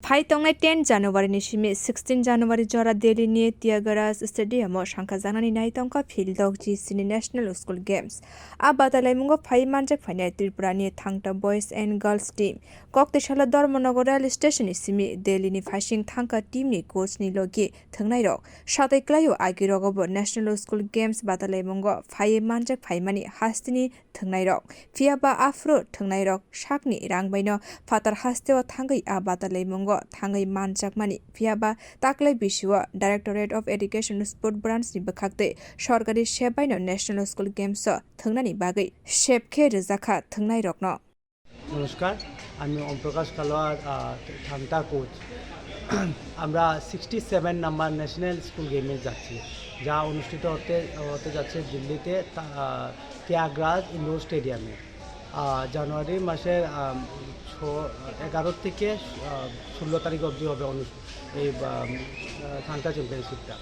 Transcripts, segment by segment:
phai tongnai 10 January ni simi 16 January jora Delhi ni Tyagaraj Stadium sangkha janani nai tongkha field of sini National School Games a batailaimwng phai manjak phainai Tripura ni thang-TA boys and girls team kokti sala dharmangar rail station ni simi Delhi ni phasing thangkha team ni coach ni logi thungnai rok satai klaio agi rogobo National School Games batailaimwng phai manjak phaimani hasteni thungnai rok fiaba afro thungnai rok sakni rangbaino fatar hasteo thangai a batailaimwng thangai manjak mani phiaba taklai bisio Directorate of Education Sport Branch ni bakhakte sorkari sebaino National School Games thungnani bagai sepkhe rejakha thungnai rokno নমস্কার আমি ওম প্রকাশ Kalwar thangta coach আমরা 67 number national school গেমে যাচ্ছি যা অনুষ্ঠিত হতে যাচ্ছে দিল্লিতে ত্যাগরাজ ইনডোর স্টেডিয়ামে জানুয়ারি মাসের 11 থেকে 16 তারিখ অবধি হবে এই থাংটা চ্যাম্পিয়নশিপটা।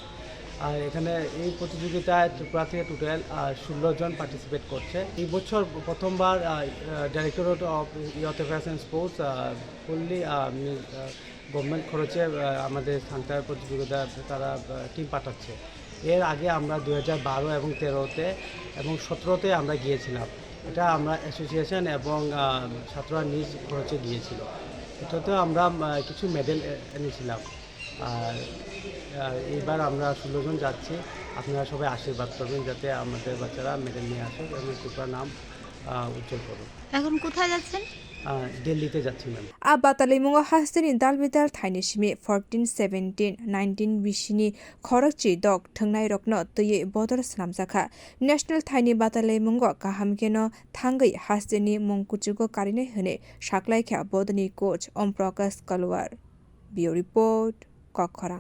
আর এখানে এই প্রতিযোগিতায় ত্রিপুরা থেকে টোটাল 16 জন পার্টিসিপেট করছে। এই বছর প্রথমবার directorate of youth affairs and sports fully government খরচে আমাদের থাংটার প্রতিযোগিতা তারা টিম পাঠাচ্ছে। এর আগে আমরা 2012 এবং 13তে এবং 17তে আমরা গিয়েছিলাম। এটা আমরা অ্যাসোসিয়েশন এবং ছাত্ররা নিজ খরচে গিয়েছিল। এটাতেও আমরা কিছু মেডেল এনেছিলাম। আর এইবার আমরা 16 জন যাচ্ছি। আপনারা সবাই আশীর্বাদ করবেন যাতে আমাদের বাচ্চারা মেডেল নিয়ে আসুক এবং ত্রিপুরার নাম উজ্জ্বল করুক। এখন কোথায় যাচ্ছেন? দিল্লিতে যাচ্ছি ma'am. a batailaimwng hasteni dalbidal thaini simi 14 17 19 bisini khorokchi dok thungnai rokno tuye bodor slamjakha national thaini batailaimwng kahamkeno thangai hasteni mungkuchugo karinai hene saklaikha bodoni coach Om Prakash Kalwar. Bio report Kokkhara।